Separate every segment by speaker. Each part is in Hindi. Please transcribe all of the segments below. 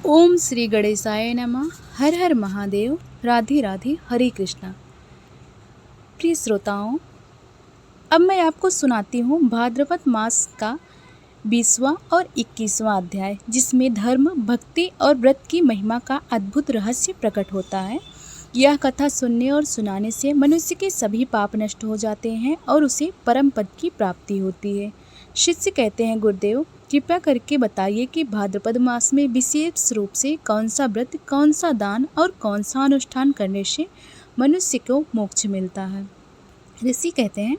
Speaker 1: ओम श्री गणेशाय नमः। हर हर महादेव। राधे राधे। हरे कृष्णा। प्रिय श्रोताओं, अब मैं आपको सुनाती हूँ भाद्रपद मास का 20वां और 21वां अध्याय, जिसमें धर्म, भक्ति और व्रत की महिमा का अद्भुत रहस्य प्रकट होता है। यह कथा सुनने और सुनाने से मनुष्य के सभी पाप नष्ट हो जाते हैं और उसे परम पद की प्राप्ति होती है। शिष्य कहते हैं, गुरुदेव कृपया करके बताइए कि भाद्रपद मास में विशेष रूप से कौन सा व्रत, कौन सा दान और कौन सा अनुष्ठान करने से मनुष्य को मोक्ष मिलता है। ऋषि कहते हैं,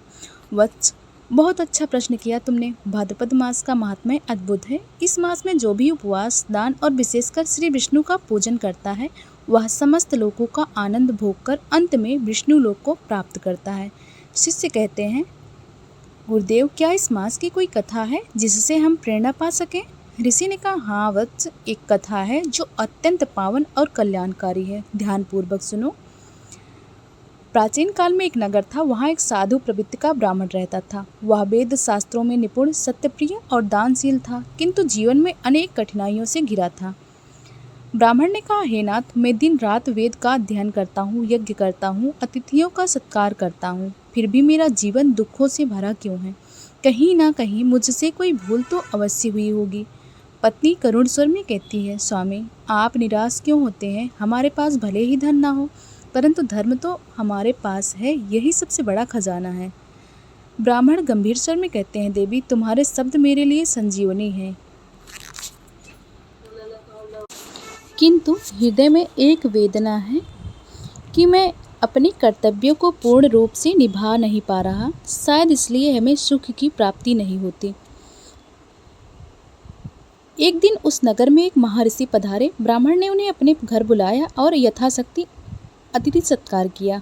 Speaker 1: वत्स, बहुत अच्छा प्रश्न किया तुमने। भाद्रपद मास का महात्म्य अद्भुत है। इस मास में जो भी उपवास, दान और विशेषकर श्री विष्णु का पूजन करता है, वह समस्त लोकों का आनंद भोगकर अंत में विष्णु लोक को प्राप्त करता है। शिष्य कहते हैं, गुरुदेव क्या इस मास की कोई कथा है जिससे हम प्रेरणा पा सकें? ऋषि ने कहा, हाँ वत्स, एक कथा है जो अत्यंत पावन और कल्याणकारी है। ध्यानपूर्वक सुनो। प्राचीन काल में एक नगर था। वहाँ एक साधु प्रवृत्ति का ब्राह्मण रहता था। वह वेद शास्त्रों में निपुण, सत्यप्रिय और दानशील था, किंतु जीवन में अनेक कठिनाइयों से घिरा था। ब्राह्मण ने कहा, हे नाथ, मैं दिन रात वेद का अध्ययन करता हूँ, यज्ञ करता हूँ, अतिथियों का सत्कार करता हूँ, फिर भी मेरा जीवन दुखों से भरा क्यों है? कहीं ना कहीं मुझसे कोई भूल तो अवश्य हुई होगी। पत्नी करुण स्वर में कहती है, स्वामी आप निराश क्यों होते हैं? हमारे पास भले ही धन ना हो, परंतु धर्म तो हमारे पास है, यही सबसे बड़ा खजाना है। ब्राह्मण गंभीर स्वर में कहते हैं, देवी तुम्हारे शब्द मेरे लिए संजीवनी है, किंतु हृदय में एक वेदना है कि मैं अपने कर्तव्यों को पूर्ण रूप से निभा नहीं पा रहा। शायद इसलिए हमें सुख की प्राप्ति नहीं होती। एक दिन उस नगर में एक महर्षि पधारे। ब्राह्मण ने उन्हें अपने घर बुलाया और यथाशक्ति अतिथि सत्कार किया।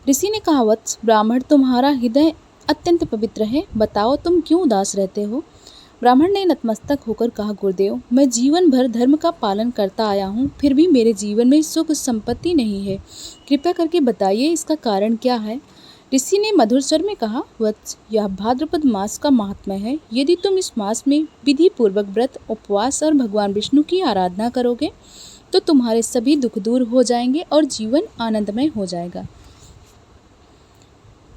Speaker 1: ऋषि ने कहा, वत्स, ब्राह्मण तुम्हारा हृदय अत्यंत पवित्र है, बताओ तुम क्यों उदास रहते हो? ब्राह्मण ने नतमस्तक होकर कहा, गुरुदेव मैं जीवन भर धर्म का पालन करता आया हूँ, फिर भी मेरे जीवन में सुख संपत्ति नहीं है। कृपया करके बताइए इसका कारण क्या है? ऋषि ने मधुर स्वर में कहा, वत्स, यह भाद्रपद मास का महात्म्य है। यदि तुम इस मास में विधि पूर्वक व्रत, उपवास और भगवान विष्णु की आराधना करोगे तो तुम्हारे सभी दुख दूर हो जाएंगे और जीवन आनंदमय हो जाएगा।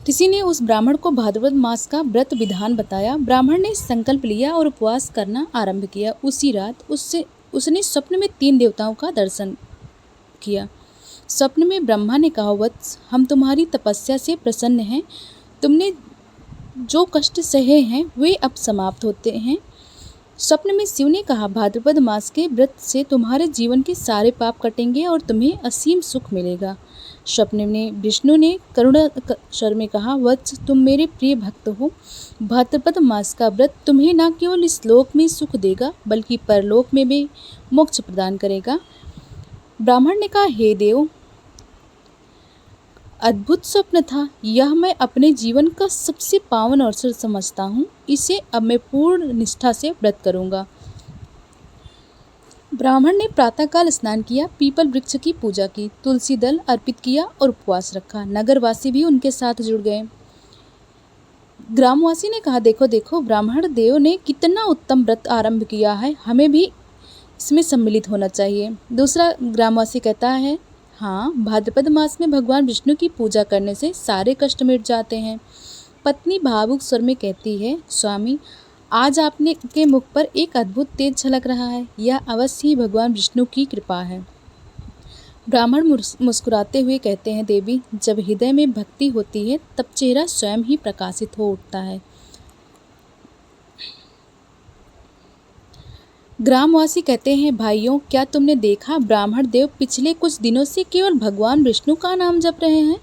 Speaker 1: ऋषि ने उस ब्राह्मण को भाद्रपद मास का व्रत विधान बताया। ब्राह्मण ने संकल्प लिया और उपवास करना आरंभ किया। उसी रात उसने स्वप्न में 3 देवताओं का दर्शन किया। स्वप्न में ब्रह्मा ने कहा, वत्स, हम तुम्हारी तपस्या से प्रसन्न हैं। तुमने जो कष्ट सहे हैं वे अब समाप्त होते हैं। स्वप्न में शिव ने कहा, भाद्रपद मास के व्रत से तुम्हारे जीवन के सारे पाप कटेंगे और तुम्हें असीम सुख मिलेगा। स्वप्न में विष्णु ने करुणा स्वर में कहा, वत्स, तुम मेरे प्रिय भक्त हो। भाद्रपद मास का व्रत तुम्हें न केवल इस लोक में सुख देगा बल्कि परलोक में भी मोक्ष प्रदान करेगा। ब्राह्मण ने कहा, हे देव, अद्भुत स्वप्न था। यह मैं अपने जीवन का सबसे पावन अवसर समझता हूँ। इसे अब मैं पूर्ण निष्ठा से व्रत करूँगा। ब्राह्मण ने प्रातःकाल स्नान किया, पीपल वृक्ष की पूजा की, तुलसी दल अर्पित किया और उपवास रखा। नगरवासी भी उनके साथ जुड़ गए। ग्रामवासी ने कहा, देखो देखो, ब्राह्मण देव ने कितना उत्तम व्रत आरंभ किया है, हमें भी इसमें सम्मिलित होना चाहिए। दूसरा ग्रामवासी कहता है, हाँ, भाद्रपद मास में भगवान विष्णु की पूजा करने से सारे कष्ट मिट जाते हैं। पत्नी भावुक स्वर में कहती है, स्वामी आज आपने के मुख पर एक अद्भुत तेज झलक रहा है। यह अवश्य ही भगवान विष्णु की कृपा है। ब्राह्मण मुस्कुराते हुए कहते हैं, देवी, जब हृदय में भक्ति होती है तब चेहरा स्वयं ही प्रकाशित हो उठता है। ग्रामवासी कहते हैं, भाइयों, क्या तुमने देखा ब्राह्मण देव पिछले कुछ दिनों से केवल भगवान विष्णु का नाम जप रहे हैं?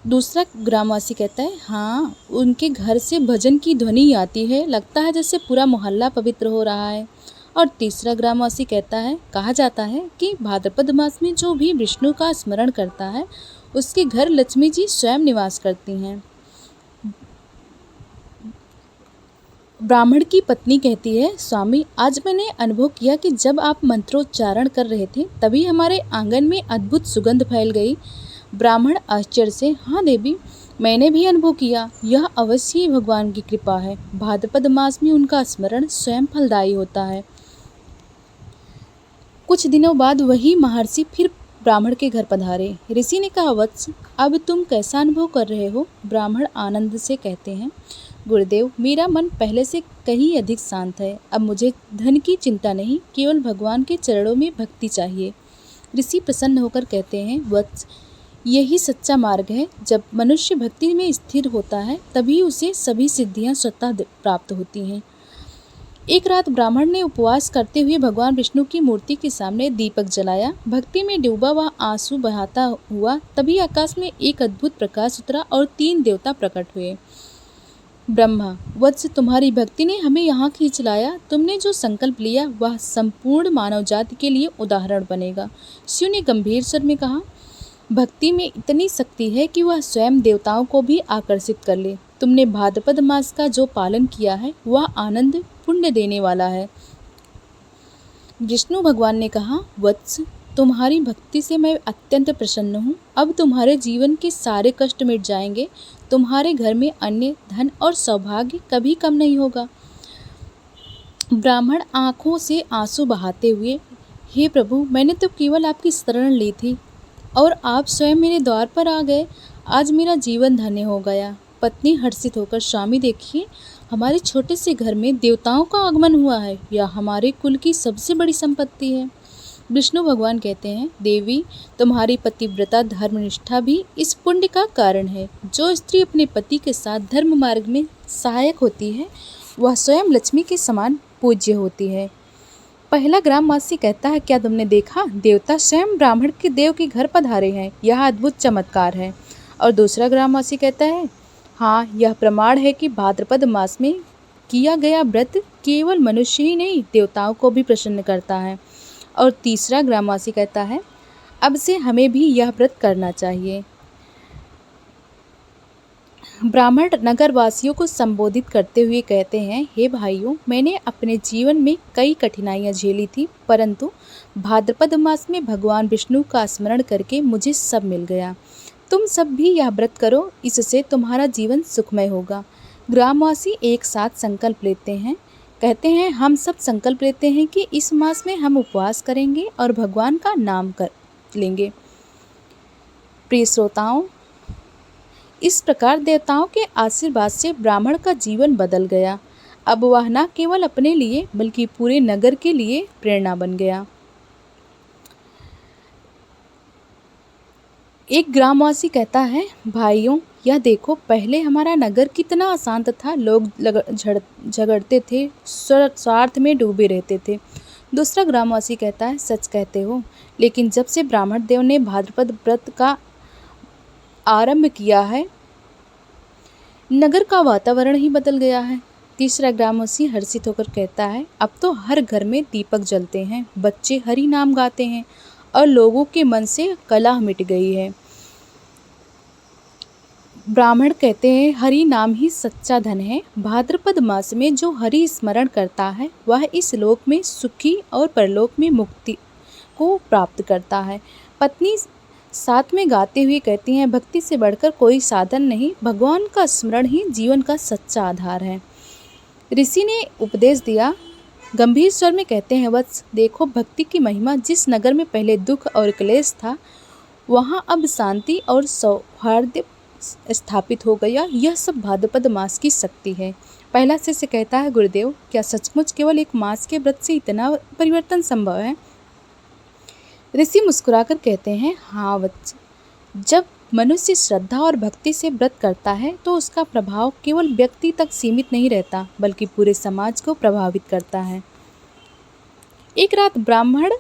Speaker 1: दूसरा ग्रामवासी कहता है, हाँ, उनके घर से भजन की ध्वनि आती है, लगता है जैसे पूरा मोहल्ला पवित्र हो रहा है। और तीसरा ग्रामवासी कहता है, कहा जाता है कि भाद्रपद मास में जो भी विष्णु का स्मरण करता है उसके घर लक्ष्मी जी स्वयं निवास करती हैं। ब्राह्मण की पत्नी कहती है, स्वामी, आज मैंने अनुभव किया कि जब आप मंत्रोच्चारण कर रहे थे तभी हमारे आंगन में अद्भुत सुगंध फैल गई। ब्राह्मण आश्चर्य से, हाँ देवी, मैंने भी अनुभव किया। यह अवश्य ही भगवान की कृपा है। भाद्रपद मास में उनका स्मरण स्वयं फलदायी होता है। कुछ दिनों बाद वही महर्षि फिर ब्राह्मण के घर पधारे। ऋषि ने कहा, वत्स, अब तुम कैसा अनुभव कर रहे हो? ब्राह्मण आनंद से कहते हैं, गुरुदेव, मेरा मन पहले से कहीं अधिक शांत है। अब मुझे धन की चिंता नहीं, केवल भगवान के चरणों में भक्ति चाहिए। ऋषि प्रसन्न होकर कहते हैं, वत्स, यही सच्चा मार्ग है। जब मनुष्य भक्ति में स्थिर होता है तभी उसे सभी सिद्धियां स्वतः प्राप्त होती हैं। एक रात ब्राह्मण ने उपवास करते हुए भगवान विष्णु की मूर्ति के सामने दीपक जलाया। भक्ति में डूबा वह आंसू बहाता हुआ तभी आकाश में एक अद्भुत प्रकाश उतरा और 3 देवता प्रकट हुए। ब्रह्मा, वत्स, तुम्हारी भक्ति ने हमें यहाँ खींच लाया। तुमने जो संकल्प लिया वह संपूर्ण मानव जाति के लिए उदाहरण बनेगा। शिव ने गंभीर स्वर में कहा, भक्ति में इतनी शक्ति है कि वह स्वयं देवताओं को भी आकर्षित कर ले। तुमने भाद्रपद मास का जो पालन किया है वह आनंद पुण्य देने वाला है। विष्णु भगवान ने कहा, वत्स, तुम्हारी भक्ति से मैं अत्यंत प्रसन्न हूँ। अब तुम्हारे जीवन के सारे कष्ट मिट जाएंगे। तुम्हारे घर में अन्न, धन और सौभाग्य कभी कम नहीं होगा। ब्राह्मण आंखों से आंसू बहाते हुए, हे प्रभु, मैंने तो केवल आपकी शरण ली थी और आप स्वयं मेरे द्वार पर आ गए। आज मेरा जीवन धन्य हो गया। पत्नी हर्षित होकर, स्वामी देखिए, हमारे छोटे से घर में देवताओं का आगमन हुआ है। यह हमारे कुल की सबसे बड़ी संपत्ति है। विष्णु भगवान कहते हैं, देवी, तुम्हारी पतिव्रता धर्मनिष्ठा भी इस पुण्य का कारण है। जो स्त्री अपने पति के साथ धर्म मार्ग में सहायक होती है वह स्वयं लक्ष्मी के समान पूज्य होती है। पहला ग्रामवासी कहता है, क्या तुमने देखा? देवता स्वयं ब्राह्मण के देव के घर पधारे हैं। यह अद्भुत चमत्कार है। और दूसरा ग्रामवासी कहता है, हाँ, यह प्रमाण है कि भाद्रपद मास में किया गया व्रत केवल मनुष्य ही नहीं, देवताओं को भी प्रसन्न करता है। और तीसरा ग्रामवासी कहता है, अब से हमें भी यह व्रत करना चाहिए। ब्राह्मण नगरवासियों को संबोधित करते हुए कहते हैं, हे भाइयों, मैंने अपने जीवन में कई कठिनाइयां झेली थी, परंतु भाद्रपद मास में भगवान विष्णु का स्मरण करके मुझे सब मिल गया। तुम सब भी यह व्रत करो, इससे तुम्हारा जीवन सुखमय होगा। ग्रामवासी एक साथ संकल्प लेते हैं, कहते हैं, हम सब संकल्प लेते हैं कि इस मास में हम उपवास करेंगे और भगवान का नाम कर लेंगे। प्रिय श्रोताओं, इस प्रकार देवताओं के आशीर्वाद से ब्राह्मण का जीवन बदल गया। अब वह न केवल अपने लिए बल्कि पूरे नगर के लिए प्रेरणा बन गया। एक ग्रामवासी कहता है, भाइयों, यह देखो, पहले हमारा नगर कितना अशांत था। लोग झगड़ते थे, स्वार्थ में डूबे रहते थे। दूसरा ग्रामवासी कहता है, सच कहते हो, लेकिन जब से ब्राह्मण देव ने भाद्रपद व्रत का आरंभ किया है, नगर का वातावरण ही बदल गया है। तीसरा ग्रामवासी हर्षित होकर कहता है, अब तो हर घर में दीपक जलते हैं, बच्चे हरि नाम गाते हैं और लोगों के मन से कलह मिट गई है। ब्राह्मण कहते हैं, हरि नाम ही सच्चा धन है। भाद्रपद मास में जो हरि स्मरण करता है वह इस लोक में सुखी और परलोक में मुक्ति को प्राप्त करता है। पत्नी साथ में गाते हुए कहती हैं, भक्ति से बढ़कर कोई साधन नहीं, भगवान का स्मरण ही जीवन का सच्चा आधार है। ऋषि ने उपदेश दिया, गंभीर स्वर में कहते हैं, वत्स, देखो, भक्ति की महिमा। जिस नगर में पहले दुख और क्लेश था वहाँ अब शांति और सौहार्द स्थापित हो गया। यह सब भाद्रपद मास की शक्ति है। पहला शिष्य कहता है, गुरुदेव, क्या सचमुच केवल एक मास के व्रत से इतना परिवर्तन संभव है? ऋषि मुस्कुराकर कहते हैं, हाँ वत्स, जब मनुष्य श्रद्धा और भक्ति से व्रत करता है तो उसका प्रभाव केवल व्यक्ति तक सीमित नहीं रहता बल्कि पूरे समाज को प्रभावित करता है। एक रात ब्राह्मण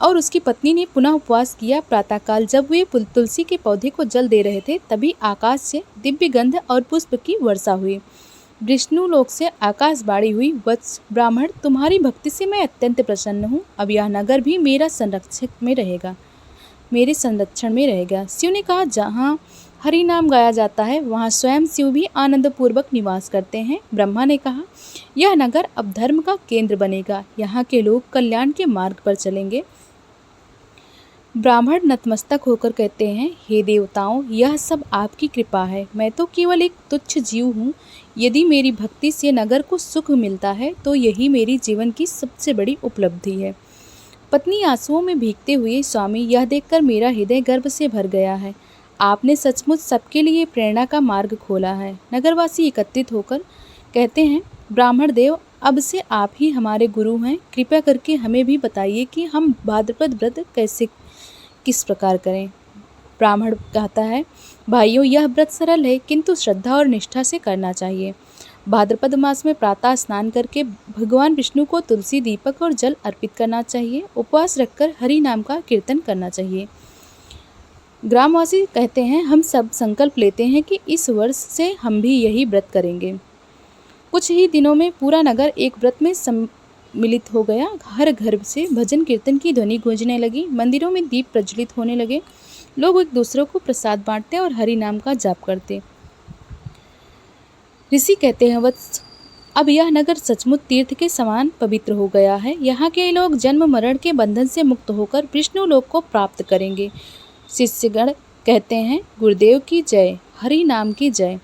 Speaker 1: और उसकी पत्नी ने पुनः उपवास किया। प्रातःकाल जब वे तुलसी के पौधे को जल दे रहे थे तभी आकाश से दिव्य गंध और पुष्प की वर्षा हुई। विष्णु लोक से आकाशवाणी हुई, वत्स ब्राह्मण, तुम्हारी भक्ति से मैं अत्यंत प्रसन्न हूँ। अब यह नगर भी मेरे संरक्षण में रहेगा। शिव ने कहा, जहाँ हरि नाम गाया जाता है वहाँ स्वयं शिव भी आनंदपूर्वक निवास करते हैं। ब्रह्मा ने कहा, यह नगर अब धर्म का केंद्र बनेगा। यहाँ के लोग कल्याण के मार्ग पर चलेंगे। ब्राह्मण नतमस्तक होकर कहते हैं, हे देवताओं, यह सब आपकी कृपा है। मैं तो केवल एक तुच्छ जीव हूँ। यदि मेरी भक्ति से नगर को सुख मिलता है तो यही मेरी जीवन की सबसे बड़ी उपलब्धि है। पत्नी आंसुओं में भीगते हुए, स्वामी यह देखकर मेरा हृदय गर्व से भर गया है। आपने सचमुच सबके लिए प्रेरणा का मार्ग खोला है। नगरवासी एकत्रित होकर कहते हैं, ब्राह्मण देव, अब से आप ही हमारे गुरु हैं। कृपया करके हमें भी बताइए कि हम भाद्रपद व्रत कैसे किस प्रकार करें। ब्राह्मण कहता है, भाइयों, यह व्रत सरल है किंतु श्रद्धा और निष्ठा से करना चाहिए। भाद्रपद मास में प्रातः स्नान करके भगवान विष्णु को तुलसी, दीपक और जल अर्पित करना चाहिए। उपवास रखकर हरि नाम का कीर्तन करना चाहिए। ग्रामवासी कहते हैं, हम सब संकल्प लेते हैं कि इस वर्ष से हम भी यही व्रत करेंगे। कुछ ही दिनों में पूरा नगर एक व्रत में सम्मिलित हो गया। हर घर से भजन कीर्तन की ध्वनि गूंजने लगी। मंदिरों में दीप प्रज्वलित होने लगे। लोग एक दूसरे को प्रसाद बांटते और हरि नाम का जाप करते। ऋषि कहते हैं, वत्स, अब यह नगर सचमुच तीर्थ के समान पवित्र हो गया है। यहाँ के लोग जन्म मरण के बंधन से मुक्त होकर विष्णु लोक को प्राप्त करेंगे। शिष्यगण कहते हैं, गुरुदेव की जय, हरि नाम की जय।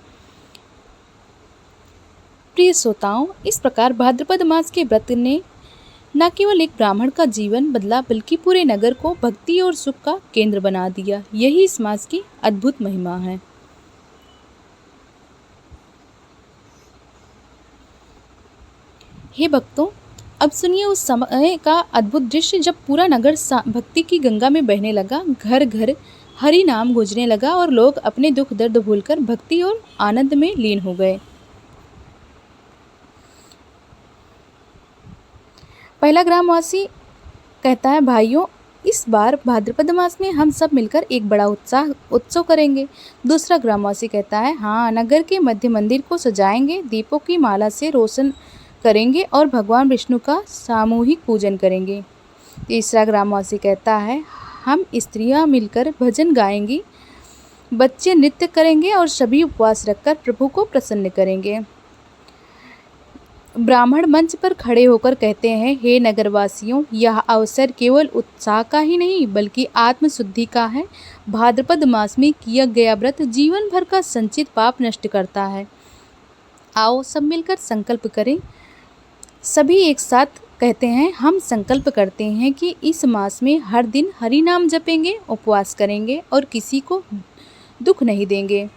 Speaker 1: प्रिय श्रोताओं, इस प्रकार भाद्रपद मास के व्रत ने न केवल एक ब्राह्मण का जीवन बदला बल्कि पूरे नगर को भक्ति और सुख का केंद्र बना दिया। यही इस मास की अद्भुत महिमा है। हे भक्तों, अब सुनिए उस समय का अद्भुत दृश्य जब पूरा नगर भक्ति की गंगा में बहने लगा। घर घर हरि नाम गूंजने लगा और लोग अपने दुख दर्द भूलकर भक्ति और आनंद में लीन हो गए। पहला ग्रामवासी कहता है, भाइयों, इस बार भाद्रपद मास में हम सब मिलकर एक बड़ा उत्सव करेंगे। दूसरा ग्रामवासी कहता है, हाँ, नगर के मध्य मंदिर को सजाएंगे, दीपों की माला से रोशन करेंगे और भगवान विष्णु का सामूहिक पूजन करेंगे। तीसरा ग्रामवासी कहता है, हम स्त्रियां मिलकर भजन गाएंगी, बच्चे नृत्य करेंगे और सभी उपवास रखकर प्रभु को प्रसन्न करेंगे। ब्राह्मण मंच पर खड़े होकर कहते हैं, हे नगरवासियों, यह अवसर केवल उत्साह का ही नहीं बल्कि आत्मशुद्धि का है। भाद्रपद मास में किया गया व्रत जीवन भर का संचित पाप नष्ट करता है। आओ सब मिलकर संकल्प करें। सभी एक साथ कहते हैं, हम संकल्प करते हैं कि इस मास में हर दिन हरि नाम जपेंगे, उपवास करेंगे और किसी को दुख नहीं देंगे।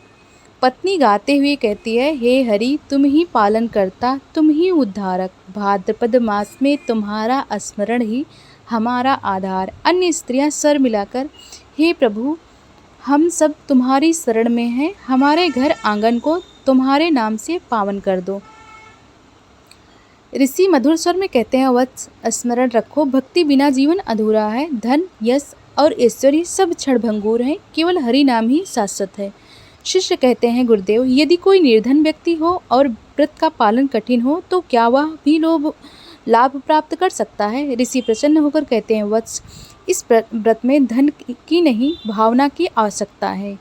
Speaker 1: पत्नी गाते हुए कहती है, हे हरि, तुम ही पालन करता, तुम ही उद्धारक। भाद्रपद मास में तुम्हारा स्मरण ही हमारा आधार। अन्य स्त्रियां स्वर मिलाकर, हे प्रभु, हम सब तुम्हारी शरण में हैं, हमारे घर आंगन को तुम्हारे नाम से पावन कर दो। ऋषि मधुर स्वर में कहते हैं, वत्स, स्मरण रखो, भक्ति बिना जीवन अधूरा है। धन, यश और ऐश्वर्य सब क्षणभंगुर हैं, केवल हरि नाम ही शाश्वत है। शिष्य कहते हैं, गुरुदेव, यदि कोई निर्धन व्यक्ति हो और व्रत का पालन कठिन हो तो क्या वह भी लाभ प्राप्त कर सकता है? ऋषि प्रसन्न होकर कहते हैं, वत्स, इस व्रत में धन की नहीं भावना की आवश्यकता है।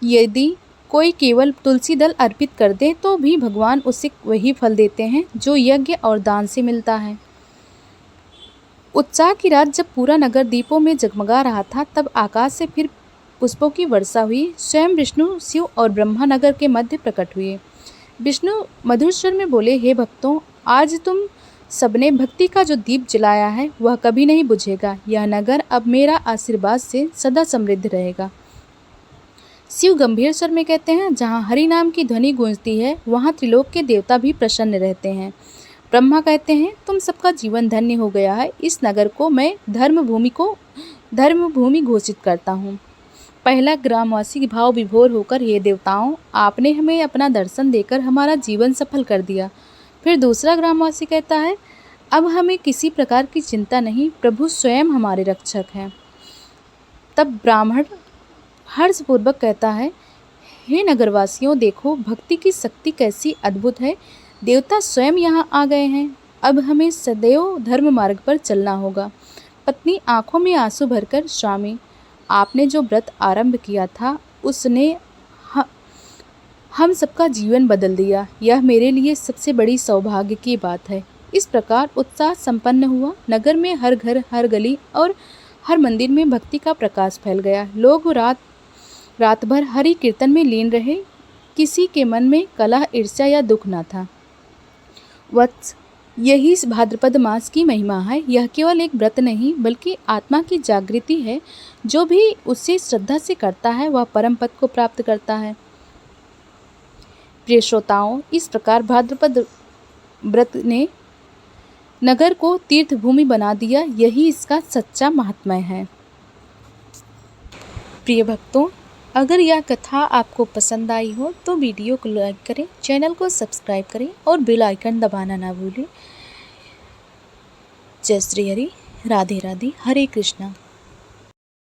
Speaker 1: यदि कोई केवल तुलसी दल अर्पित कर दे तो भी भगवान उसे वही फल देते हैं जो यज्ञ और दान से मिलता है। उत्साह की रात जब पूरा नगर दीपों में जगमगा रहा था, तब आकाश से फिर पुष्पों की वर्षा हुई। स्वयं विष्णु, शिव और ब्रह्मा नगर के मध्य प्रकट हुए। विष्णु मधुर स्वर में बोले, हे भक्तों, आज तुम सबने भक्ति का जो दीप जलाया है वह कभी नहीं बुझेगा। यह नगर अब मेरा आशीर्वाद से सदा समृद्ध रहेगा। शिव गंभीर स्वर में कहते हैं, जहाँ हरि नाम की ध्वनि गूंजती है वहाँ त्रिलोक के देवता भी प्रसन्न रहते हैं। ब्रह्मा कहते हैं, तुम सबका जीवन धन्य हो गया है। इस नगर को मैं धर्मभूमि घोषित करता हूँ। पहला ग्रामवासी भाव विभोर होकर, हे देवताओं, आपने हमें अपना दर्शन देकर हमारा जीवन सफल कर दिया। फिर दूसरा ग्रामवासी कहता है, अब हमें किसी प्रकार की चिंता नहीं, प्रभु स्वयं हमारे रक्षक हैं। तब ब्राह्मण हर्षपूर्वक कहता है, हे नगरवासियों, देखो भक्ति की शक्ति कैसी अद्भुत है। देवता स्वयं यहाँ आ गए हैं। अब हमें सदैव धर्म मार्ग पर चलना होगा। पत्नी आंखों में आंसू भरकर, स्वामी, आपने जो व्रत आरंभ किया था उसने हम सबका जीवन बदल दिया। यह मेरे लिए सबसे बड़ी सौभाग्य की बात है। इस प्रकार उत्साह संपन्न हुआ। नगर में हर घर, हर गली और हर मंदिर में भक्ति का प्रकाश फैल गया। लोग रात भर हरि कीर्तन में लीन रहे। किसी के मन में कलह, ईर्ष्या या दुख न था। वत्स, यही इस भाद्रपद मास की महिमा है। यह केवल एक व्रत नहीं बल्कि आत्मा की जागृति है। जो भी उसे श्रद्धा से करता है वह परम पद को प्राप्त करता है। प्रिय श्रोताओं, इस प्रकार भाद्रपद व्रत ने नगर को तीर्थ भूमि बना दिया। यही इसका सच्चा महात्म्य है। प्रिय भक्तों, अगर यह कथा आपको पसंद आई हो तो वीडियो को लाइक करें, चैनल को सब्सक्राइब करें और बेल आइकन दबाना ना भूलें। जय श्री हरि, राधे राधे, हरे कृष्णा।